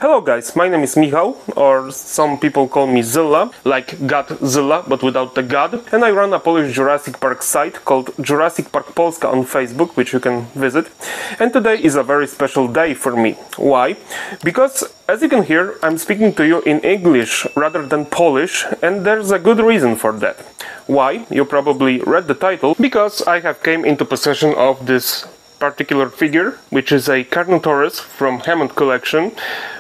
Hello guys, my name is Michał, or some people call me Zilla, like Godzilla, but without the God. And I run a Polish Jurassic Park site called Jurassic Park Polska on Facebook, which you can visit. And today is a very special day for me. Why? Because, as you can hear, I'm speaking to you in English rather than Polish, and there's a good reason for that. Why? You probably read the title, because I have came into possession of this particular figure, which is a Carnotaurus from Hammond Collection,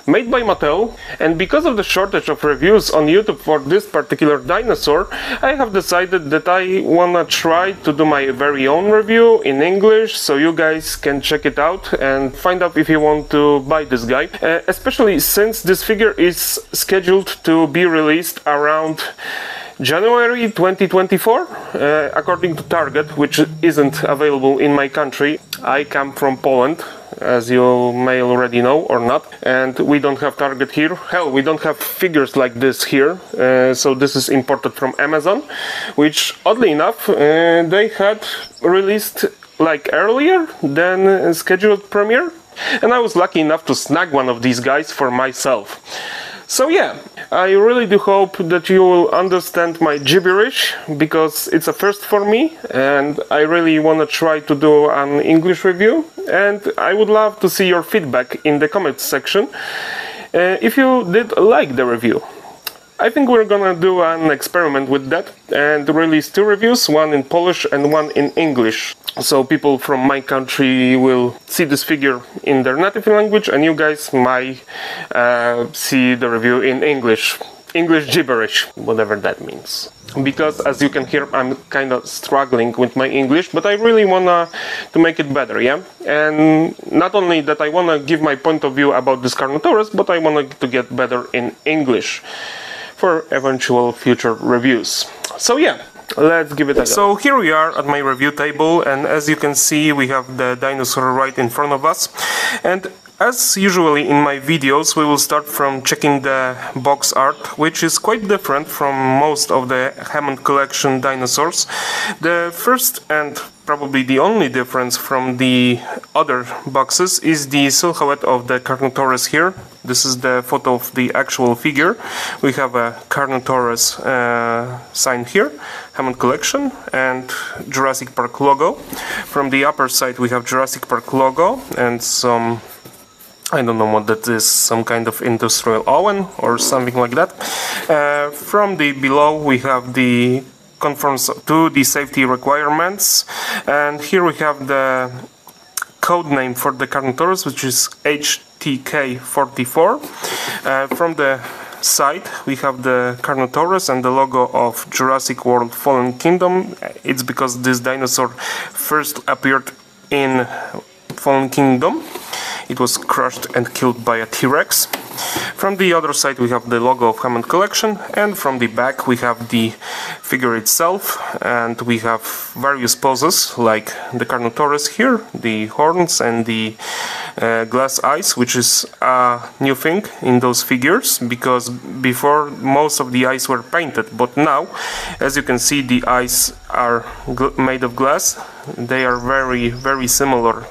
made by Mattel. And because of the shortage of reviews on YouTube for this particular dinosaur, I have decided that I wanna try to do my very own review in English, so you guys can check it out and find out if you want to buy this guy, especially since this figure is scheduled to be released around January 2024, according to Target, which isn't available in my country. I come from Poland, as you may already know or not, and we don't have Target here. Hell, we don't have figures like this here, so this is imported from Amazon, which oddly enough they had released like earlier than scheduled premiere, and I was lucky enough to snag one of these guys for myself. So yeah, I really do hope that you will understand my gibberish, because it's a first for me and I really want to try to do an English review, and I would love to see your feedback in the comments section if you did like the review. I think we're gonna do an experiment with that and release two reviews, one in Polish and one in English. So people from my country will see this figure in their native language, and you guys might see the review in English. English gibberish, whatever that means. Because as you can hear, I'm kind of struggling with my English, but I really wanna to make it better, yeah? And not only that, I wanna give my point of view about this Carnotaurus, but I wanna to get better in English for eventual future reviews. So yeah, let's give it a go. So here we are at my review table, and as you can see, we have the dinosaur right in front of us. And as usually in my videos, we will start from checking the box art, which is quite different from most of the Hammond Collection dinosaurs. The first and probably the only difference from the other boxes is the silhouette of the Carnotaurus here. This is the photo of the actual figure. We have a Carnotaurus sign here, Hammond Collection, and Jurassic Park logo. From the upper side we have Jurassic Park logo and some, I don't know what that is, some kind of industrial oven or something like that. From the below we have the conforms to the safety requirements, and here we have the code name for the Carnotaurus, which is HTK44. From the side we have the Carnotaurus and the logo of Jurassic World Fallen Kingdom. It's because this dinosaur first appeared in Fallen Kingdom. It was crushed and killed by a T-Rex. From the other side we have the logo of Hammond Collection, and from the back we have the figure itself, and we have various poses like the Carnotaurus here, the horns and the glass eyes, which is a new thing in those figures, because before most of the eyes were painted, but now, as you can see, the eyes are made of glass. They are very, very similar,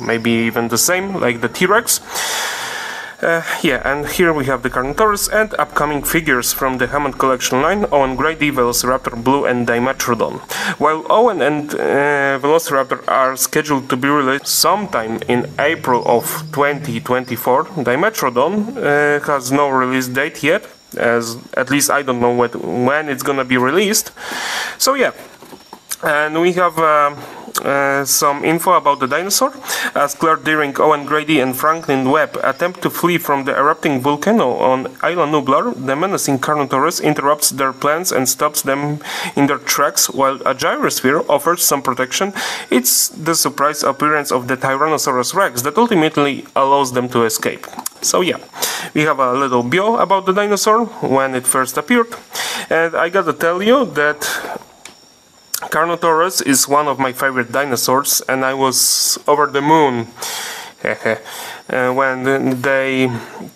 maybe even the same, like the T-Rex. Yeah, and here we have the Carnotaurus and upcoming figures from the Hammond Collection line: Owen Grady, Velociraptor Blue and Dimetrodon. While Owen and Velociraptor are scheduled to be released sometime in April of 2024, Dimetrodon has no release date yet, as at least I don't know when it's gonna be released. So yeah, and we have some info about the dinosaur. As Claire Deering, Owen Grady and Franklin Webb attempt to flee from the erupting volcano on Isla Nublar, the menacing Carnotaurus interrupts their plans and stops them in their tracks, while a gyrosphere offers some protection. It's the surprise appearance of the Tyrannosaurus Rex that ultimately allows them to escape. So yeah, we have a little bio about the dinosaur when it first appeared, and I gotta tell you that Carnotaurus is one of my favorite dinosaurs, and I was over the moon When they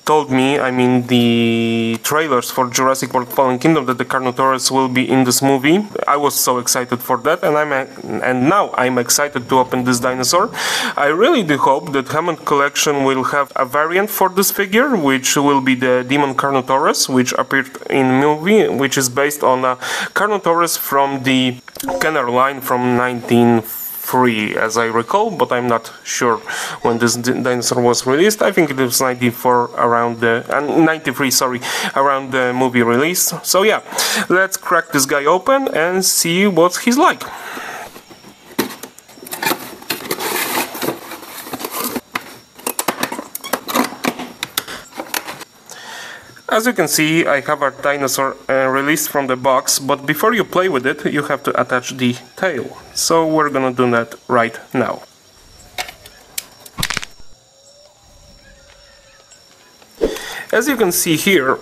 told me, I mean the trailers for Jurassic World Fallen Kingdom, that the Carnotaurus will be in this movie, I was so excited for that, and now I'm excited to open this dinosaur. I really do hope that Hammond Collection will have a variant for this figure, which will be the Demon Carnotaurus, which appeared in movie, which is based on a Carnotaurus from the Kenner line from 1903, as I recall, but I'm not sure when this dinosaur was released. I think it was 94 around the 93, sorry, around the movie release. So yeah, let's crack this guy open and see what he's like. As you can see, I have our dinosaur released from the box, but before you play with it, you have to attach the tail. So we're gonna do that right now. As you can see here,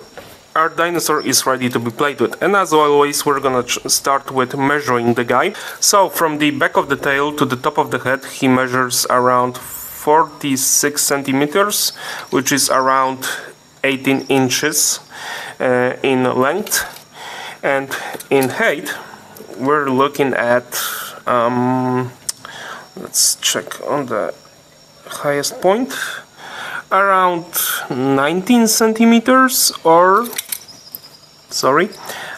our dinosaur is ready to be played with, and as always we're gonna start with measuring the guy. So from the back of the tail to the top of the head, he measures around 46 centimeters, which is around 18 inches in length, and in height we're looking at let's check on the highest point, around 19 centimeters, or sorry,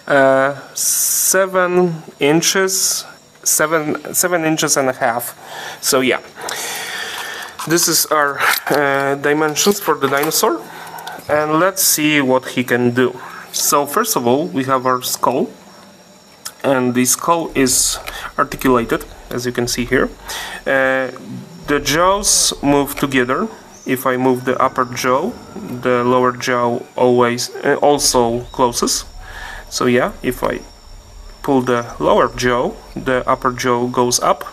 7 inches, 7 inches and a half. So yeah, this is our dimensions for the dinosaur. And let's see what he can do. So first of all, we have our skull, and the skull is articulated, as you can see here. The jaws move together. If I move the upper jaw, the lower jaw always also closes. So yeah, if I pull the lower jaw, the upper jaw goes up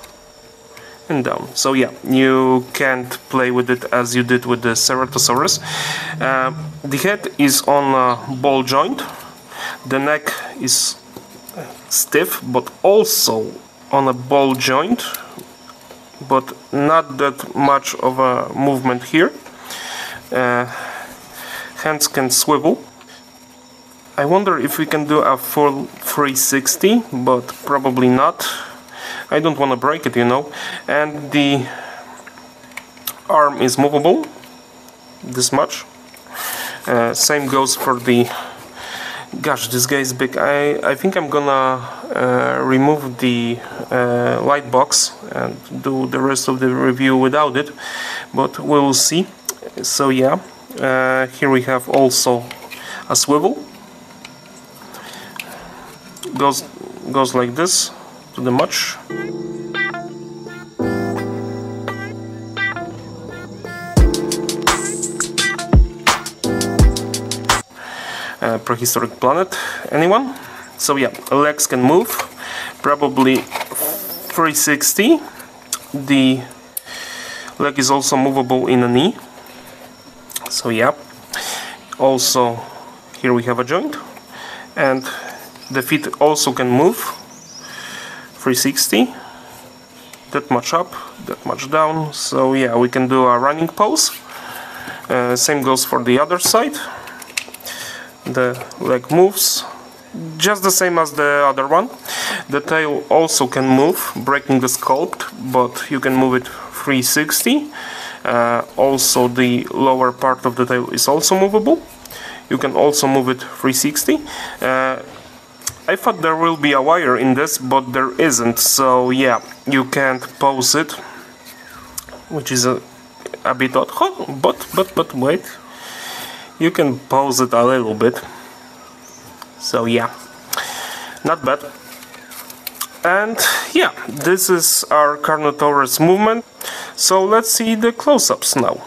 and down. So yeah, you can't play with it as you did with the Ceratosaurus. The head is on a ball joint, the neck is stiff but also on a ball joint, but not that much of a movement here. Hands can swivel. I wonder if we can do a full 360, but probably not. I don't want to break it, you know. And the arm is movable, this much. Same goes for the... Gosh, this guy is big. I think I'm gonna remove the light box and do the rest of the review without it, but we'll see. So yeah, here we have also a swivel. Goes like this to the much. Prehistoric planet, anyone? So yeah, legs can move, probably 360. The leg is also movable in a knee. So yeah, also here we have a joint, and the feet also can move 360, that much up, that much down. So yeah, we can do a running pose. Same goes for the other side. The leg moves just the same as the other one. The tail also can move, breaking the sculpt, but you can move it 360. Also the lower part of the tail is also movable. You can also move it 360. I thought there will be a wire in this, but there isn't, so yeah, you can't pose it, which is a bit odd. But wait, you can pose it a little bit. So yeah, not bad. And yeah, this is our Carnotaurus movement. So let's see the close-ups now.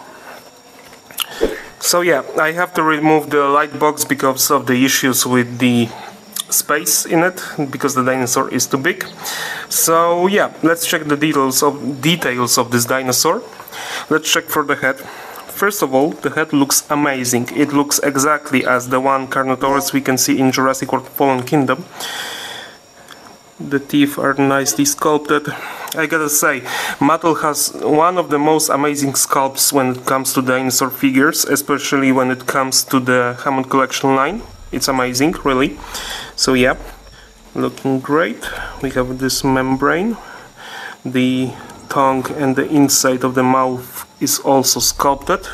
So yeah, I have to remove the light box because of the issues with the space in it, because the dinosaur is too big. So yeah, let's check the details of this dinosaur. Let's check for the head. First of all, the head looks amazing. It looks exactly as the one Carnotaurus we can see in Jurassic World Fallen Kingdom. The teeth are nicely sculpted. I gotta say, Mattel has one of the most amazing sculpts when it comes to dinosaur figures, especially when it comes to the Hammond Collection line. It's amazing, really. So yeah, looking great. We have this membrane. The tongue and the inside of the mouth is also sculpted.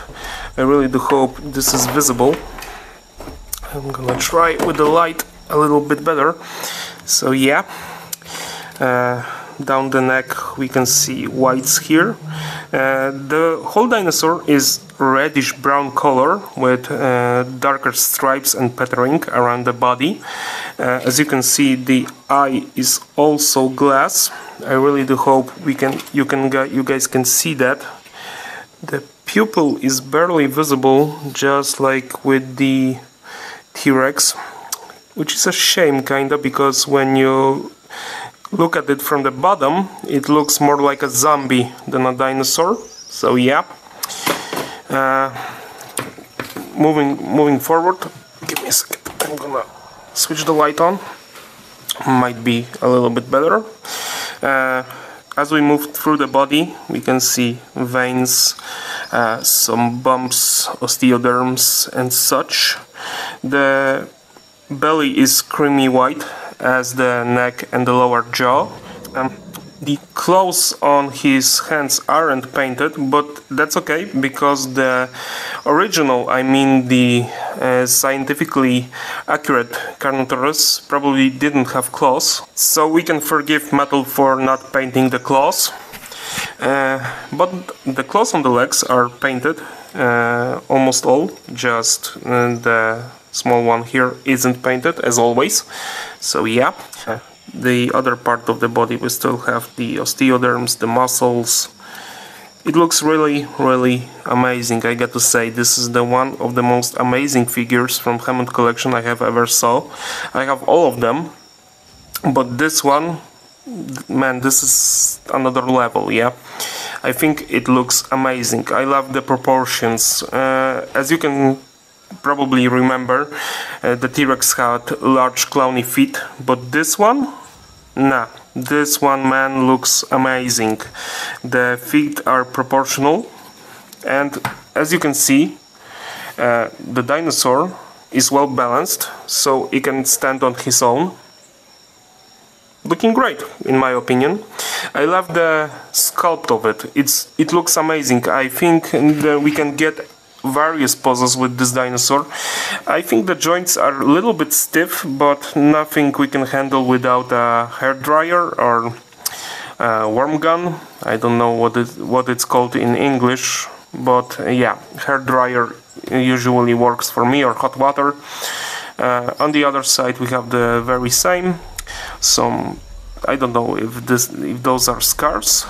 I really do hope this is visible. I'm gonna try with the light a little bit better. So yeah, down the neck we can see whites here. The whole dinosaur is reddish brown color with darker stripes and patterning around the body. As you can see, the eye is also glass. I really do hope you guys can see that. The pupil is barely visible, just like with the T-Rex, which is a shame kinda, because when you look at it from the bottom, it looks more like a zombie than a dinosaur. So yeah, moving forward. Give me a second. I'm gonna switch the light on. Might be a little bit better. As we move through the body, we can see veins, some bumps, osteoderms, and such. The belly is creamy white, as the neck and the lower jaw. The claws on his hands aren't painted, but that's okay, because the original, I mean the scientifically accurate Carnotaurus, probably didn't have claws, so we can forgive Mattel for not painting the claws. But the claws on the legs are painted, almost all, just the small one here isn't painted, as always. So yeah. The other part of the body, we still have the osteoderms, the muscles. It looks really, really amazing. I got to say, this is the one of the most amazing figures from Hammond Collection I have ever saw. I have all of them, but this one, man, this is another level, yeah. I think it looks amazing. I love the proportions. As you can probably remember, the T-Rex had large clowny feet, but this one, nah, this one, man, looks amazing. The feet are proportional, and as you can see, the dinosaur is well balanced, so he can stand on his own. Looking great, in my opinion. I love the sculpt of it. It looks amazing. I think we can get various poses with this dinosaur. I think the joints are a little bit stiff, but nothing we can handle without a hairdryer or a worm gun. I don't know what it's called in English, but yeah, hairdryer usually works for me, or hot water. On the other side we have the very same. Some, I don't know if those are scars.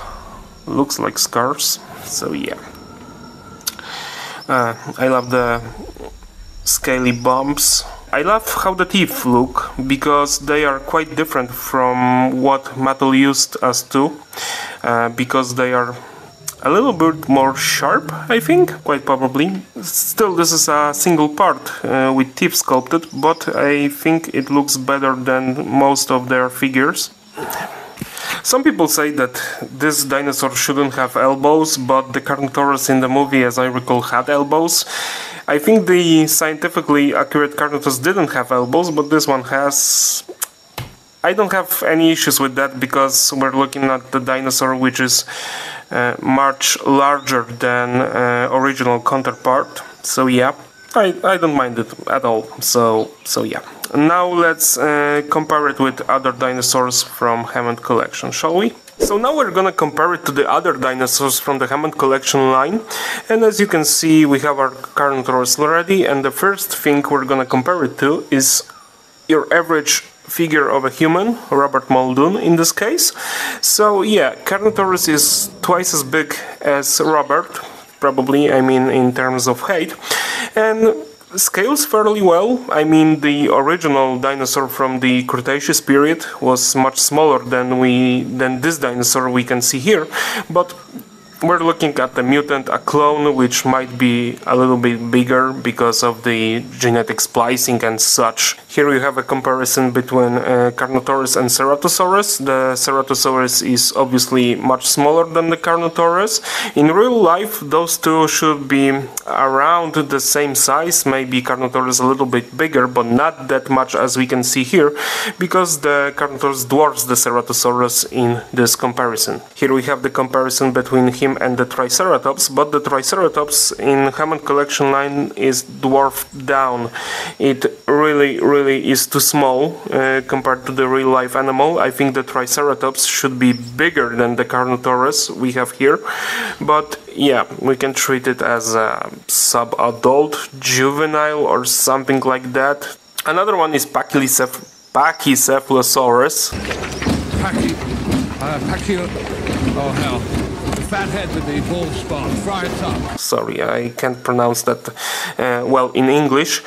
Looks like scars. So yeah. I love the scaly bumps. I love how the teeth look, because they are quite different from what Mattel used us to, because they are a little bit more sharp, I think, quite probably. Still, this is a single part with teeth sculpted, but I think it looks better than most of their figures. Some people say that this dinosaur shouldn't have elbows, but the Carnotaurus in the movie, as I recall, had elbows. I think the scientifically accurate Carnotaurus didn't have elbows, but this one has. I don't have any issues with that, because we're looking at the dinosaur which is much larger than original counterpart. So yeah, I don't mind it at all. So yeah. Now let's compare it with other dinosaurs from Hammond Collection, shall we? So now we're gonna compare it to the other dinosaurs from the Hammond Collection line, and as you can see, we have our Carnotaurus already, and the first thing we're gonna compare it to is your average figure of a human, Robert Muldoon in this case. So yeah, Carnotaurus is twice as big as Robert, probably, I mean in terms of height, and scales fairly well. I mean, the original dinosaur from the Cretaceous period was much smaller than this dinosaur we can see here, but we're looking at the mutant, a clone, which might be a little bit bigger because of the genetic splicing and such. Here we have a comparison between Carnotaurus and Ceratosaurus. The Ceratosaurus is obviously much smaller than the Carnotaurus. In real life, those two should be around the same size, maybe Carnotaurus a little bit bigger, but not that much as we can see here, because the Carnotaurus dwarfs the Ceratosaurus in this comparison. Here we have the comparison between him and the Triceratops, but the Triceratops in Hammond Collection line is dwarfed down. It really is too small compared to the real life animal. I think the Triceratops should be bigger than the Carnotaurus we have here, but yeah, we can treat it as a sub-adult, juvenile or something like that. Another one is Pachycephalosaurus. Oh hell. The fat head with the bald spot. Fry it up. Sorry, I can't pronounce that well in English.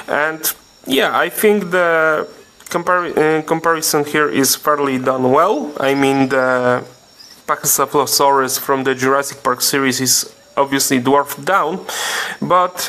And yeah, I think the comparison here is fairly done well. I mean, the Pachycephalosaurus from the Jurassic Park series is obviously dwarfed down, but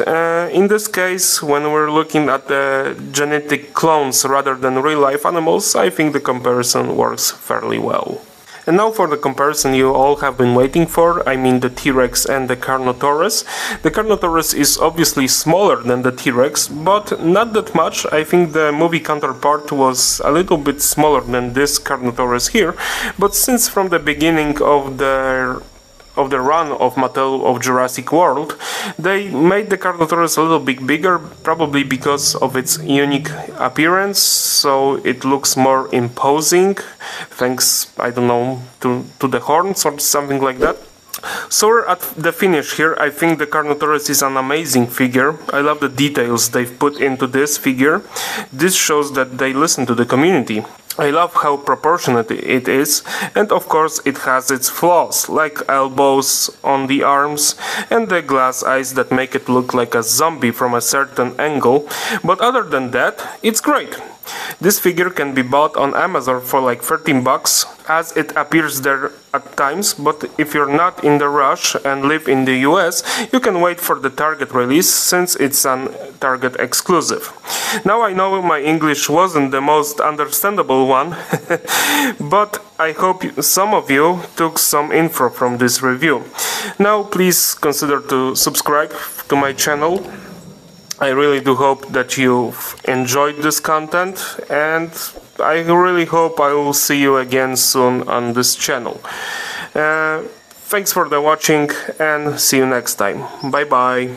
in this case, when we're looking at the genetic clones rather than real life animals, I think the comparison works fairly well. And now for the comparison you all have been waiting for, I mean the T-Rex and the Carnotaurus. The Carnotaurus is obviously smaller than the T-Rex, but not that much. I think the movie counterpart was a little bit smaller than this Carnotaurus here, but since from the beginning of the run of Mattel of Jurassic World, they made the Carnotaurus a little bit bigger, probably because of its unique appearance, so it looks more imposing, thanks, I don't know, to the horns or something like that. So we're at the finish here. I think the Carnotaurus is an amazing figure. I love the details they've put into this figure. This shows that they listen to the community. I love how proportionate it is, and of course it has its flaws, like elbows on the arms and the glass eyes that make it look like a zombie from a certain angle, but other than that, it's great. This figure can be bought on Amazon for like 13 bucks, as it appears there at times, but if you're not in the rush and live in the US, you can wait for the Target release, since it's an Target exclusive. Now I know my English wasn't the most understandable one, but I hope some of you took some info from this review. Now please consider to subscribe to my channel. I really do hope that you've enjoyed this content, and I really hope I will see you again soon on this channel. Thanks for the watching, and see you next time. Bye bye.